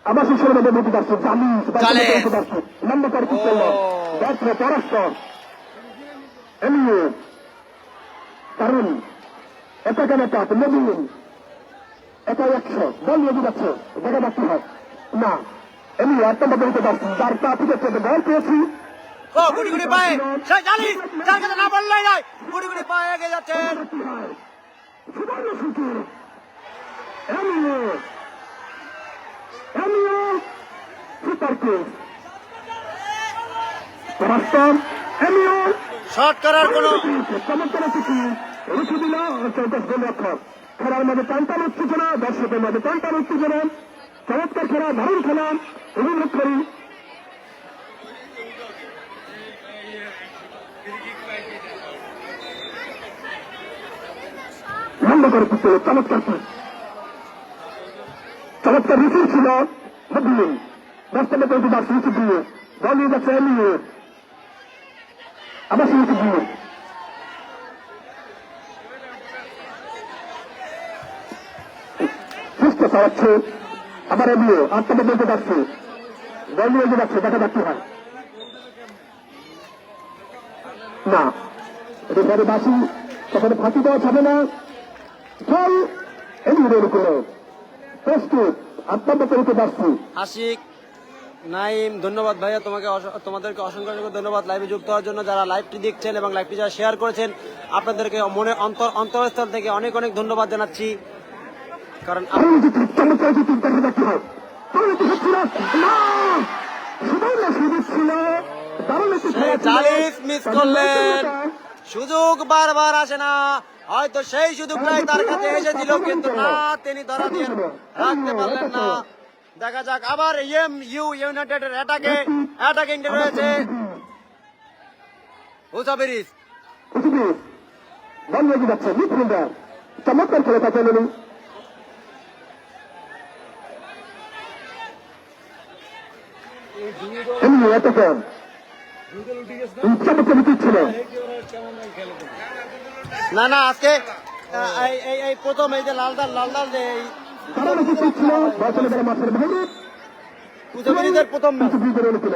[SPEAKER 2] আবার শিশুর মধ্যে বুঝতে পারছে জালিস নম্বর করে কি করল ব্যর্থ পরস্পর এমনি কারণ এটা কেন কাপ নবীন এটা 100 বল নিয়ে যাচ্ছে, দেখা যাচ্ছে হয় না, এমনি অত্যন্ত বলতে পারছি, যার পা থেকে বল পেয়েছি।
[SPEAKER 1] গুটি গুটি পায়ে সেই জালিস, যার কথা না বললেই নয়, গুটি গুটি পায়ে এগিয়ে যাচ্ছেন।
[SPEAKER 2] সুবর্ণ সুযোগ এমনি এমনি সুপার কিক পরস্পর এমনি
[SPEAKER 1] শট করার কোনো
[SPEAKER 2] চমৎকার কিছু রুখে দিল গোলরক্ষক। খেলার মধ্যে টানটান উত্তেজনা, দর্শকের মধ্যে টানটান উত্তেজনা, চমৎকার খেলা, দারুণ খেলা, অনুরোধ করি বন্ধ করে দিচ্ছে। চমৎকার চমৎকার রিসিভ ছিল নবীন, 10 নম্বর পর্যন্ত যাচ্ছে রিসিভ দিয়ে, বল নিয়ে যাচ্ছে এমনি আবার সে রিসিভ দিয়ে সুস্থ চালাচ্ছে, আবার এমনি 8 নম্বর পর্যন্ত যাচ্ছে, বল নিয়ে যাচ্ছে, দেখা যাচ্ছে হয় না, রেফারি বাসি সেখানে ফাঁকি দেওয়া যাবে না, ফল এমনি করে প্রস্তুত 8 নম্বর পর্যন্ত যাচ্ছি।
[SPEAKER 1] আশিক নাইম ধন্যবাদ ভাইয়া, তোমাদেরকে অসংখ্য ধন্যবাদ লাইভে যুক্ত হওয়ার জন্য, যারা লাইভটি দেখছেন এবং লাইভটি যারা শেয়ার করেছেন, আপনাদেরকে মনে অন্তরস্থল থেকে অনেক অনেক ধন্যবাদ জানাচ্ছি। কারণ
[SPEAKER 2] চমৎকার যদি দেখা যাচ্ছে তাহলে কি হচ্ছিল না সুবর্ণ সুযোগ ছিল দারুণ একটি খেলা ছিল।
[SPEAKER 1] জালিস মিস করলেন, সুযোগ বারবার আসে না, হয়তো সেই সুযোগটাই তার কাছে এসেছিল, কিন্তু না, তিনি ধরা দিয়ে রাখতে পারলেন না। দেখা যাক আবার ইউ ইউনাইটেডের অ্যাটাকিং রয়েছে উসাবিরিস।
[SPEAKER 2] বল লেগে যাচ্ছে মিডফিল্ডার চমৎকার খেলে থাকেন উনি। চমৎকার উচিত ছিল।
[SPEAKER 1] না না, আজকে এই প্রথম এই যে লাল লাল যে
[SPEAKER 2] কারণ উচিত ছিল বর্তমানে যারা মাঠের বাইরে
[SPEAKER 1] উসাবিরিসের প্রথম ম্যাচ,
[SPEAKER 2] কিছু বিজয় ছিল।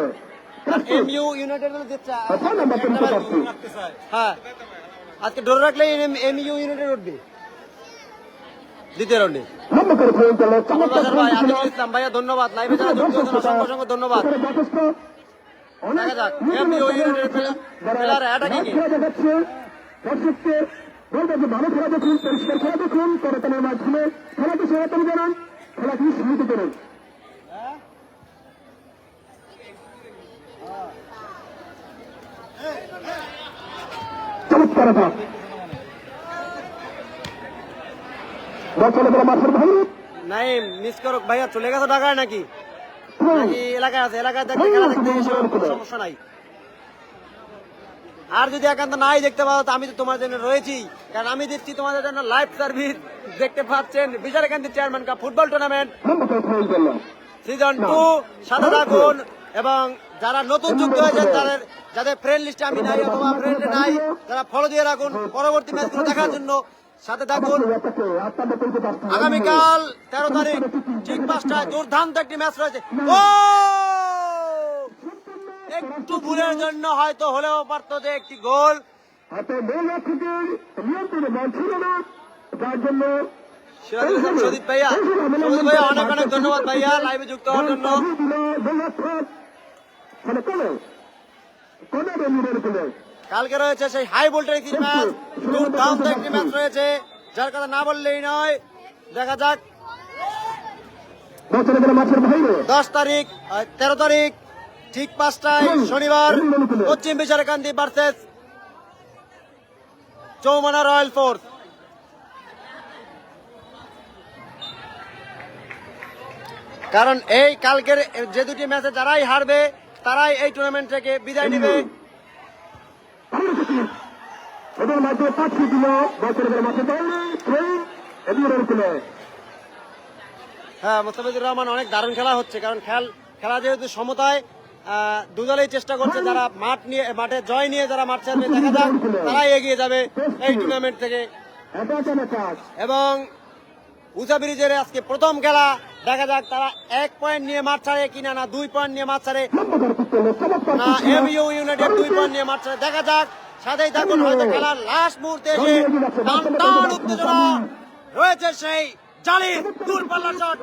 [SPEAKER 1] এমইউ ইউনাইটেডের দিচ্ছে।
[SPEAKER 2] নাম্বার করতে পারছি
[SPEAKER 1] হ্যাঁ, আজকে ধরে রাখলে এমইউ ইউনাইটেড উঠবে দ্বিতীয় রাউন্ডে।
[SPEAKER 2] লম্বা করে ফেরত গেল চমৎকার
[SPEAKER 1] ভাই আদিল ইসলাম ভাইয়া ধন্যবাদ, লাইভে যারা যুক্ত হয়েছেন অসংখ্য অসংখ্য ধন্যবাদ।
[SPEAKER 2] যথেষ্ট
[SPEAKER 1] দেখা যাক এমইউ ইউনাইটেড প্লেয়ার অ্যাটাকিং এ
[SPEAKER 2] খেলা দেখাচ্ছে দর্শককে বলবো যে ভালো খেলা দেখুন, পরিষ্কার খেলা দেখুন, করতানের মাধ্যমে খেলাকে সহায়তা জানান, খেলাকে সীমিত করুন। চমৎকার বর্তমানে মাঠের বাইরে
[SPEAKER 1] নাইম মিস করো ভাইয়া, চলে গেছে ঢাকায় নাকি নাকি এলাকায় আছে? এলাকায় দেখতে খেলা দেখতে এসো, কোনো সমস্যা নাই। আর যদি একান্ত নাই দেখতে পাও তো আমি তো তোমার জন্য রয়েছি, কারণ আমি দিচ্ছি তোমাদের জন্য লাইভ সার্ভিস। দেখতে পাচ্ছেন বিচারকান্তি chairman cup football tournament season 2 সাদা থাকুন, এবং যারা নতুন যুক্ত হয়েছেন যাদের ফ্রেন্ড লিস্টে আমি নাই অথবা ফ্রেন্ডে নাই, যারা ফলো দিয়ে রাখুন পরবর্তী ম্যাচগুলো দেখার জন্য, সাথে থাকুন। আগামীকাল 13 তারিখ ঠিক 5টায় দুর্দান্ত একটি ম্যাচ রয়েছে। ও একটু ভুলের জন্য হয়তো হলেও পারতো যে একটি গোল। সদীপ ভাইয়া অনেক অনেক ধন্যবাদ ভাইয়া লাইভে যুক্ত হওয়ার জন্য। কালকে রয়েছে সেই হাই ভোল্টেজ একটি ম্যাচ, দুর্দান্ত একটি ম্যাচ রয়েছে, যার কথা না বললেই নয়। দেখা যাক 10 তারিখ 13 তারিখ ঠিক 5টায় শনিবার পশ্চিম বিচারকান্দি ভার্সেস চৌমানা রয়্যাল ফোর্স। কারণ এই কালকের যে দুটি ম্যাচে যারাই হারবে তারাই এই টুর্নামেন্ট থেকে বিদায় নেবে। হ্যাঁ, মোস্তাফিজুর রহমান অনেক দারুণ খেলা হচ্ছে, কারণ খেলা যেহেতু সমতায় দু দলেই চেষ্টা করছে, যারা মাঠে জয় নিয়ে যারা মাঠ ছাড়বে দেখা যাক তারাই এগিয়ে যাবে এই টুর্নামেন্ট থেকে। এবং উষা ব্রিজের আজকে প্রথম খেলা, দেখা যাক তারা 1 পয়েন্ট নিয়ে মাঠ ছাড়ে কিনা, না 2 পয়েন্ট নিয়ে মাঠ ছাড়ে, না এমইউ ইউনাইটেড 2 পয়েন্ট নিয়ে মাঠ ছাড়ে। দেখা যাক, সাথেই থাকুন, হয়তো খেলার লাস্ট মুহূর্তে এসে টান উত্তেজনা রয়েছে, সেই জালি দূরপাল্লার শট,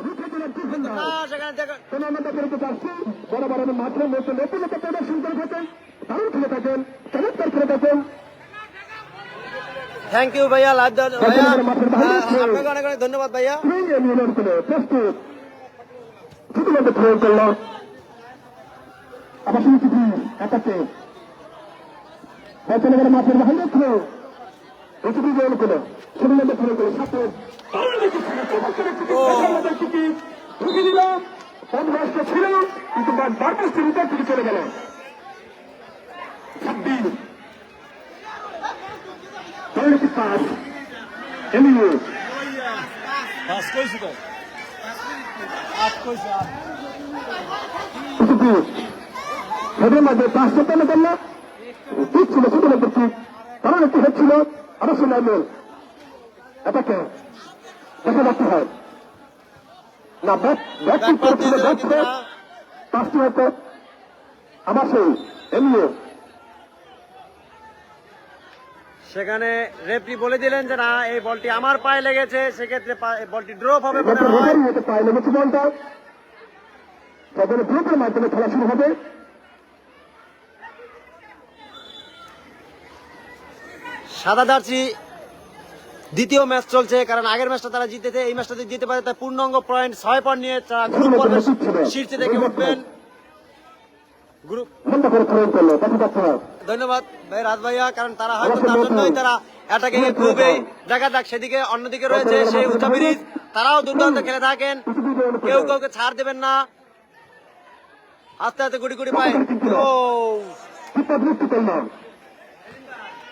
[SPEAKER 1] না সেখানে দেখুন থ্যাংক ইউ ভাইয়া, লাইভ ভাইয়া আপনাকে অনেক অনেক ধন্যবাদ ভাইয়া।
[SPEAKER 2] মাঠের বাইরে ছিল ঢুকে দিল, ছিল কিন্তু থেকে চলে গেল। মধ্যে 5 সেকেন্ড করলো ঠিক ছিল, ছোট ঠিক কারণ একটু হচ্ছিল আবার শোনা মেল এটাকে দেখা যাচ্ছে হয় না, পাঁচটি হতো আবার সেই এমনিও
[SPEAKER 1] সেখানে রেফরি বলে দিলেন যে না, এই বলটি আমার পায়ে লেগেছে, সেক্ষেত্রে বলটি ড্রপ হবে মনে হয়।
[SPEAKER 2] পায়ে লেগেছে বলটা, তখন ড্রপের মাধ্যমে খেলা শুরু হবে।
[SPEAKER 1] সাদা জার্সি দ্বিতীয় ম্যাচ চলছে, কারণ আগের ম্যাচটা তারা জিতেছে, এই ম্যাচটা যদি জিতে পারে তার পূর্ণাঙ্গ পয়েন্ট 6 পয়েন্ট নিয়ে তারা গ্রুপ পর্বের শীর্ষে থেকে উঠবেন। গ্রুপ ধন্যবাদ ভাই রাজ ভাইয়া, কারণ তারা হয়তো তার জন্যই তারা অ্যাটাকিং এ খুবই দেখা যাক। সেদিকে অন্যদিকে রয়েছে সেই উঁচা ব্রিজ, তারাও দুর্দান্ত খেলে থাকেন, কেউ কাউকে ছাড় দেবেন না। আস্তে আস্তে গুটি গুটি পায়। ও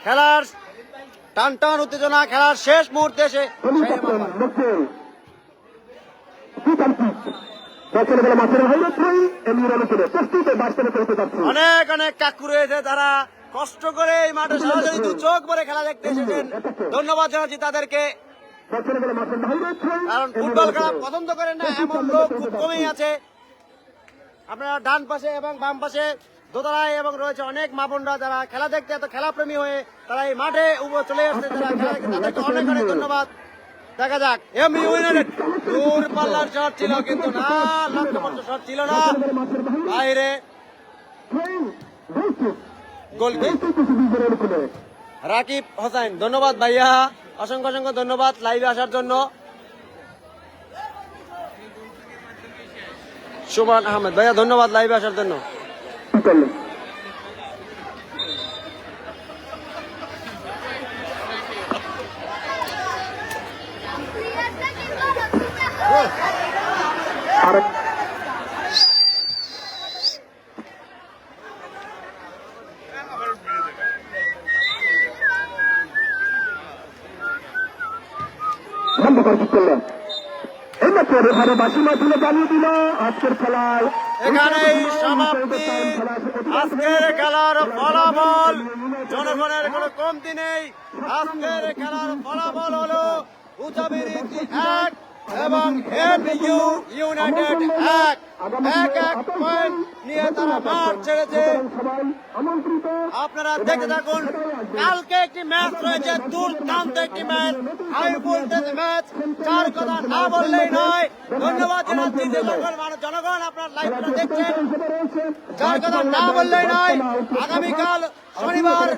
[SPEAKER 1] খেলার টান টান উত্তেজনা, খেলার শেষ মুহূর্তে এসে অনেক অনেক কাকু রয়েছে, তারা কষ্ট করে এই মাঠে সরাসরি দু চোখ ভরে খেলা দেখতে এসেছেন। ধন্যবাদ জানাচ্ছি তাদেরকে, কারণ ফুটবল খেলা পছন্দ করেন না এমন লোক খুব কমই আছে। আপনারা ডান পাশে এবং বাম পাশে দোতলায় এবং রয়েছে অনেক মা বোনরা যারা খেলা দেখতে এত খেলাপ্রেমী হয়ে তারা এই মাঠে চলে আসছে, যারা খেলা দেখতে তাদেরকে অনেক অনেক ধন্যবাদ। দেখা যাক, এম ইউনাইটেড দূর পাল্লার শট ছিল কিন্তু না, লক্ষ্যবর্ত শট ছিল না, বাইরে গোলকিক রাকিব হোসেন। ধন্যবাদ ভাইয়া, অসংখ্য অসংখ্য ধন্যবাদ লাইভে আসার জন্য। সুমান আহমেদ ভাইয়া ধন্যবাদ লাইভে আসার জন্য। এখানেই সমাপ্তি আজকের খেলার ফলাফল। জনগণের কোনো কমতি নেই। আজকের খেলার ফলাফল হলো উচাবিরিজ 1 এবং এমইউ ইউনাইটেড 1। এক পয়েন্ট নিয়ে তারা মাঠ ছেড়েছে। আপনারা দেখতে থাকুন, কালকে একটি ম্যাচ রয়েছে, দুর্দান্ত একটি ম্যাচ, হাই ভোল্টেজ ম্যাচ, যার কথা না বললেই নয়। ধন্যবাদ জানাচ্ছি যে সকল জনগণ আপনার লাইভটা দেখছেন, যার কথা না বললেই নয়। আগামীকাল শনিবার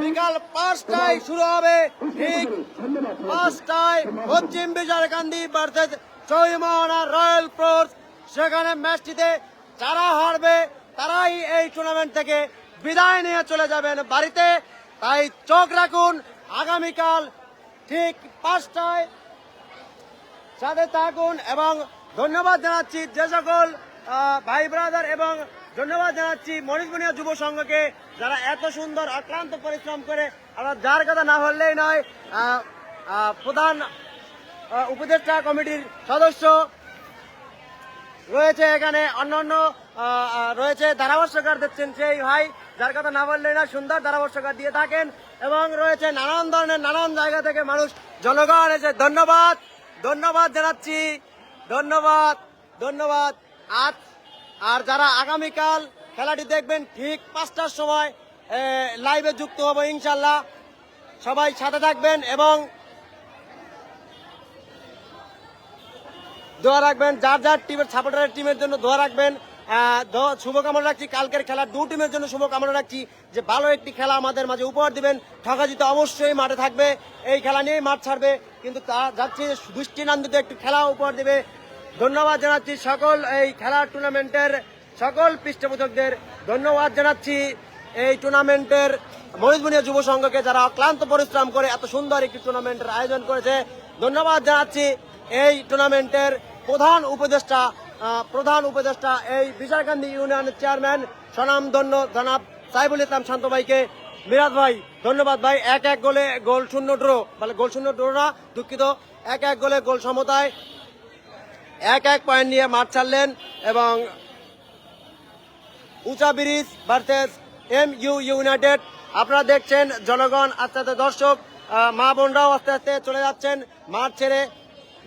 [SPEAKER 1] বিকাল 5টায় শুরু হবে, ঠিক 5টায় পশ্চিম বিশালকান্দি ভার্সেস চৌমোহনা রয়্যাল ফোর্স। সেখানে ম্যাচটিতে যারা হারবে তারাই এই টুর্নামেন্ট থেকে বিদায় নিয়ে চলে যাবেন বাড়িতে। তাই চোখ রাখুন আগামীকাল ঠিক 5টায়, সাথে থাকুন। এবং ধন্যবাদ জানাচ্ছি যে সকল ভাই ব্রাদার, এবং ধন্যবাদ জানাচ্ছি মনীষবনিয়া যুব সংঘকে, যারা এত সুন্দর অক্লান্ত পরিশ্রম করে। আমরা যার কথা না বললেই নয়, প্রধান উপদেষ্টা কমিটির সদস্য রয়েছে এখানে, অন্যান্য রয়েছে ধারাভাষ্যকার দেখছেন সেই ভাই, যার কথা না বললেই না, সুন্দর ধারাভাষ্যকার দিয়ে থাকেন। এবং রয়েছে নানান ধরনের নানান জায়গা থেকে মানুষ, জনগণ এসে ধন্যবাদ ধন্যবাদ জানাচ্ছি, ধন্যবাদ ধন্যবাদ। আর যারা আগামীকাল খেলাটি দেখবেন ঠিক 5টার সময় লাইভে যুক্ত হবো ইনশাল্লাহ। সবাই সাথে থাকবেন এবং দোয়া রাখবেন, যার যার টিমের সাপোর্টারের টিমের জন্য দোয়া রাখবেন। শুভকামনা রাখছি কালকের খেলার দু টিমের জন্য, শুভকামনা রাখছি যে ভালো একটি খেলা আমাদের মাঝে উপহার দিবেন। ঠকা জিতে অবশ্যই মাঠে থাকবে, এই খেলা নিয়েই মাঠ ছাড়বে, কিন্তু তা যাচ্ছে দৃষ্টিনন্দিত একটি খেলা উপহার দিবে। ধন্যবাদ জানাচ্ছি সকল এই খেলার টুর্নামেন্টের সকল পৃষ্ঠপোষকদের, ধন্যবাদ জানাচ্ছি এই টুর্নামেন্টের মনীষবনিয়া যুব সংঘকে, যারা অক্লান্ত পরিশ্রম করে এত সুন্দর একটি টুর্নামেন্টের আয়োজন করেছে। ধন্যবাদ জানাচ্ছি এই টুর্নামেন্টের প্রধান উপদেষ্টা এই বিশালকান্দি ইউনিয়নের চেয়ারম্যান স্বনামধন্য জনাব সাইফুল ইসলাম শান্ত ভাইকে। মিরাজ ভাই ধন্যবাদ ভাই, 1-1 গোলে গোল শূন্য ড্র, মানে গোল শূন্য ড্র না, দুঃখিত, 1-1 গোলে গোল সমতায় 1-1 পয়েন্ট নিয়ে মাঠ ছাড়লেন। এবং উঁচা ব্রিজ ভার্সেস এমইউ ইউনাইটেড, আপনারা দেখছেন জনগণ আস্তে আস্তে, দর্শক মা বোনরাও আস্তে আস্তে চলে যাচ্ছেন মাঠ ছেড়ে।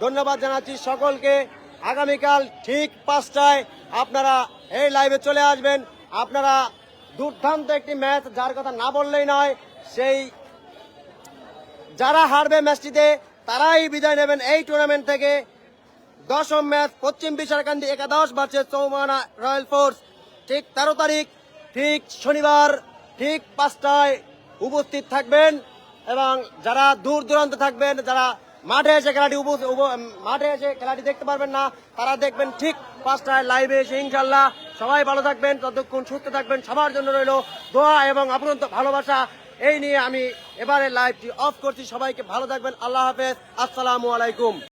[SPEAKER 1] ধন্যবাদ জানাচ্ছি সকলকে। আগামীকাল ঠিক 5টায় আপনারা এই লাইভে চলে আসবেন। আপনারা দুর্দান্ত একটি ম্যাচ, যার কথা না বললেই নয়, সেই যারা হারবে ম্যাচটিতে তারাই বিদায় নেবেন এই টুর্নামেন্ট থেকে। 10ম ম্যাচ পশ্চিম বিশালকান্দি একাদশ ভার্সেস চৌমোহনা রয়্যাল ফোর্স, ঠিক 13 তারিখ, ঠিক শনিবার, ঠিক 5টায় উপস্থিত থাকবেন। এবং যারা দূর দূরান্ত থাকবেন, যারা মাঠে এসে খেলাটি দেখতে পারবেন না, তারা দেখবেন ঠিক 5টায় লাইভে এসে। ইনশাল্লাহ সবাই ভালো থাকবেন, ততক্ষণ সুস্থ থাকবেন। সবার জন্য রইল দোয়া এবং অফুরন্ত ভালোবাসা। এই নিয়ে আমি এবারে লাইভটি অফ করছি। সবাইকে ভালো থাকবেন। আল্লাহ হাফেজ। আসসালামু আলাইকুম।